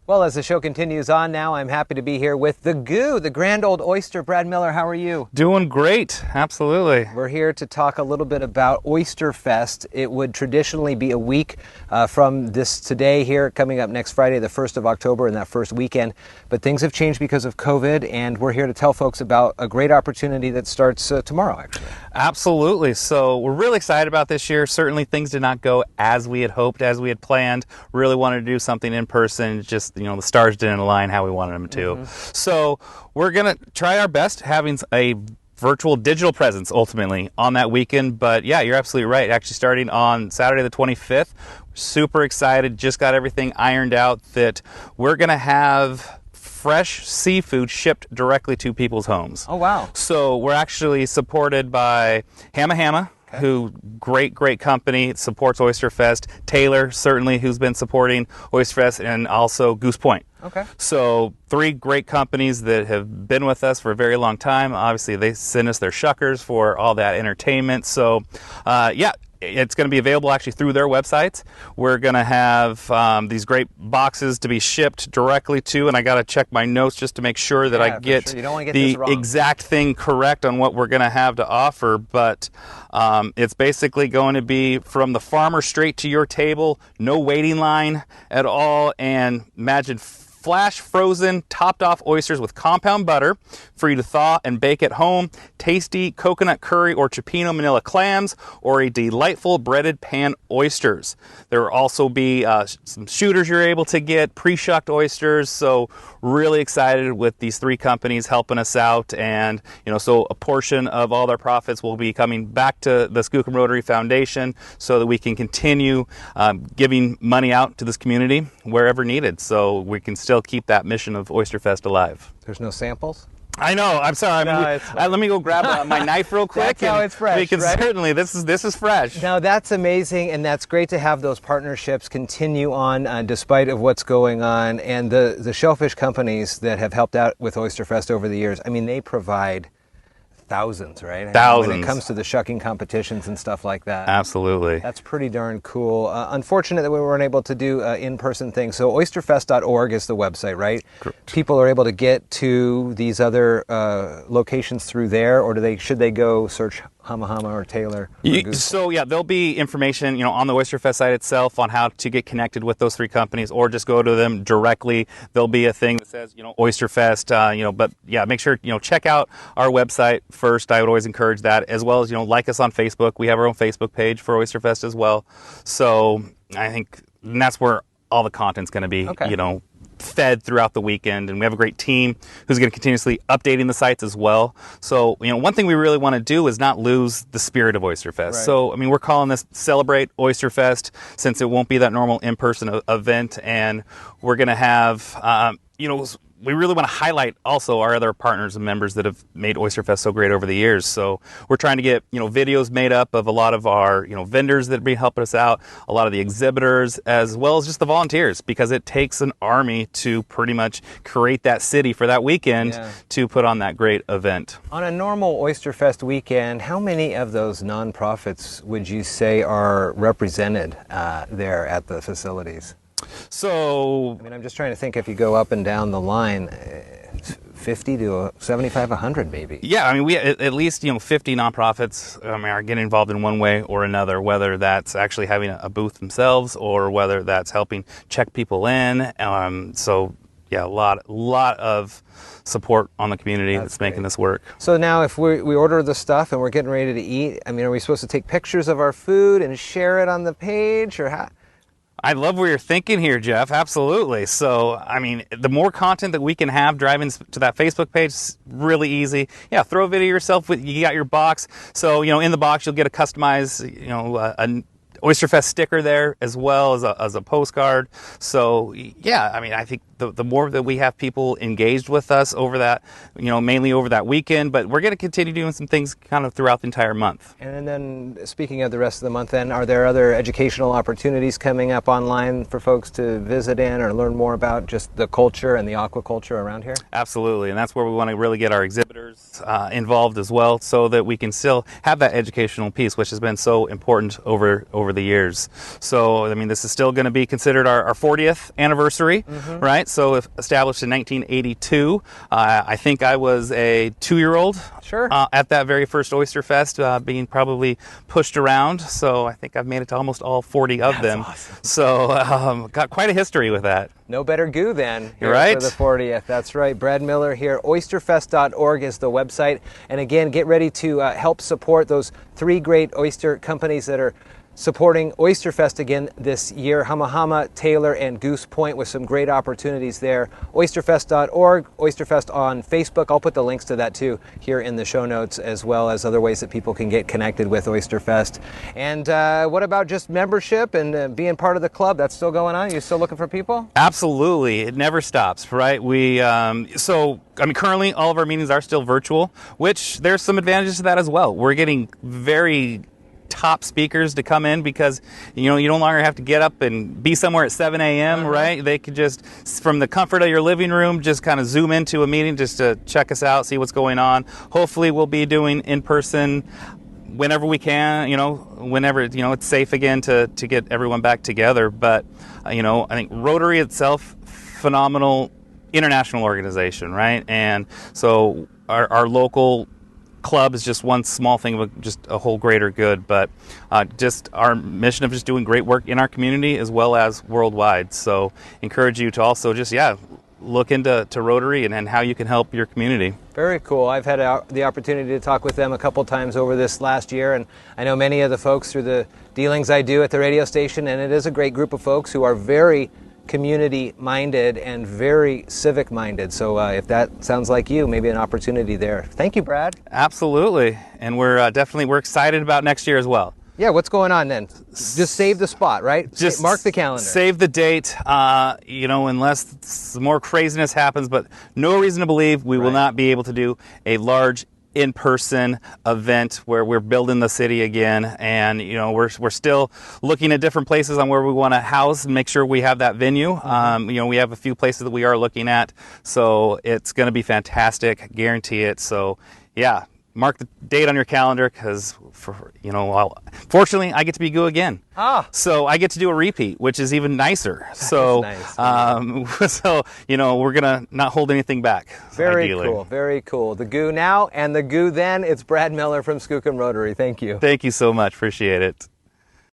Well, as the show continues on now, I'm happy to be here with the Goo, the grand old oyster. Brad Miller, how are you? Doing great, absolutely. We're here to talk a little bit about Oysterfest. It would traditionally be a week from this today here, coming up next Friday, the 1st of October, and that first weekend. But things have changed because of COVID, and we're here to tell folks about a great opportunity that starts tomorrow, actually. Absolutely. So we're really excited about this year. Certainly things did not go as we had hoped, as we had planned. Really wanted to do something in person. Just, the stars didn't align how we wanted them to. So we're going to try our best having a virtual digital presence ultimately on that weekend. But yeah, you're absolutely right. Actually starting on Saturday the 25th, super excited. Just got everything ironed out that we're going to have fresh seafood shipped directly to people's homes. Oh, wow. So we're actually supported by Hamma, who great company, supports Oysterfest. Taylor, certainly, who's been supporting Oysterfest, and also Goose Point. Okay. So 3 great companies that have been with us for a very long time. Obviously, they send us their shuckers for all that entertainment. So, yeah. It's going to be available actually through their websites. We're going to have these great boxes to be shipped directly to, and I got to check my notes just to make sure that I get, sure. You don't want to get the this wrong. exact thing correct on what we're going to have to offer. But it's basically going to be from the farmer straight to your table, no waiting line at all, and imagine flash frozen, topped off oysters with compound butter for you to thaw and bake at home, tasty coconut curry or cioppino manila clams, or a delightful breaded pan oysters. There will also be some shooters you're able to get, pre-shucked oysters. So really excited with these 3 companies helping us out, and so a portion of all their profits will be coming back to the Skookum Rotary Foundation so that we can continue giving money out to this community wherever needed, so we can still keep that mission of Oysterfest alive. There's no samples? I know. I'm sorry. Let me go grab my knife real quick. That's how it's fresh, We can right? certainly. This is fresh. Now that's amazing, and that's great to have those partnerships continue on despite of what's going on. And the shellfish companies that have helped out with Oysterfest over the years, I mean, they provide thousands, right? Thousands. When it comes to the shucking competitions and stuff like that. Absolutely. That's pretty darn cool. Unfortunate that we weren't able to do in-person things. So oysterfest.org is the website, right? Correct. People are able to get to these other locations through there, or should they go search Hamma or Taylor? So yeah, there'll be information, on the Oysterfest site itself on how to get connected with those 3 companies, or just go to them directly. There'll be a thing that says, Oysterfest, but yeah, make sure, check out our website first. I would always encourage that, as well as, like us on Facebook. We have our own Facebook page for Oysterfest as well. So I think that's where all the content's going to be, fed throughout the weekend, and we have a great team who's going to continuously updating the sites as well. So, one thing we really want to do is not lose the spirit of Oysterfest. Right. So, we're calling this Celebrate Oysterfest, since it won't be that normal in-person event, and we're going to have, we really want to highlight also our other partners and members that have made Oysterfest so great over the years. So we're trying to get, videos made up of a lot of our, vendors that have been helping us out, a lot of the exhibitors, as well as just the volunteers, because it takes an army to pretty much create that city for that weekend to put on that great event. On a normal Oysterfest weekend, how many of those nonprofits would you say are represented there at the facilities? So, I'm just trying to think, if you go up and down the line, 50 to 75, 100 maybe. Yeah, we at least 50 nonprofits are getting involved in one way or another, whether that's actually having a booth themselves or whether that's helping check people in. So yeah, a lot of support on the community that's making this work. So now if we order the stuff and we're getting ready to eat, are we supposed to take pictures of our food and share it on the page, or how? I love where you're thinking here, Jeff. Absolutely. So, the more content that we can have driving to that Facebook page is really easy. Yeah, throw a video yourself. You got your box. So, in the box, you'll get a customized, a Oysterfest sticker there, as well as a postcard. So, yeah, I think the more that we have people engaged with us over that, mainly over that weekend, but we're going to continue doing some things kind of throughout the entire month. And then, speaking of the rest of the month, then, are there other educational opportunities coming up online for folks to visit in or learn more about just the culture and the aquaculture around here? Absolutely, and that's where we want to really get our exhibitors involved as well, so that we can still have that educational piece, which has been so important over over the years. So, I mean, this is still going to be considered our 40th anniversary, right? So, established in 1982. I think I was a 2-year-old at that very first Oysterfest, being probably pushed around. So, I think I've made it to almost all 40 of them. Awesome. So, got quite a history with that. No better goo than here right? for the 40th. That's right. Brad Miller here. Oysterfest.org is the website. And again, get ready to help support those 3 great oyster companies that are supporting Oysterfest again this year, Hamahama, Taylor, and Goose Point, with some great opportunities there. Oysterfest.org, Oysterfest on Facebook. I'll put the links to that too here in the show notes, as well as other ways that people can get connected with Oysterfest. And what about just membership and being part of the club? That's still going on? You still looking for people? Absolutely. It never stops, right? Currently all of our meetings are still virtual, which there's some advantages to that as well. We're getting very top speakers to come in because you no longer have to get up and be somewhere at 7 a.m. right? They could just, from the comfort of your living room, just kind of zoom into a meeting just to check us out, see what's going on. Hopefully we'll be doing in person whenever we can, whenever it's safe again to get everyone back together. But I think Rotary itself, phenomenal international organization, right? And so our local club is just one small thing of just a whole greater good, but just our mission of just doing great work in our community as well as worldwide. So encourage you to also just look into Rotary and how you can help your community. Very cool. I've had the opportunity to talk with them a couple times over this last year, and I know many of the folks through the dealings I do at the radio station, and it is a great group of folks who are very community-minded and very civic-minded. So if that sounds like you, maybe an opportunity there. Thank you, Brad. Absolutely. And we're excited about next year as well. Yeah, what's going on then? Just save the spot, right? Just mark the calendar. Save the date, unless some more craziness happens, but no reason to believe we will not be able to do a large in-person event where we're building the city again, and we're still looking at different places on where we want to house and make sure we have that venue. We have a few places that we are looking at, so it's going to be fantastic, guarantee it. So mark the date on your calendar, because fortunately I get to be goo again. So I get to do a repeat, which is even nicer. So nice. We're gonna not hold anything back. Very ideally. cool, very cool. The goo now and the goo then. It's Brad Miller from Skookum Rotary. Thank you. Thank you so much. Appreciate it.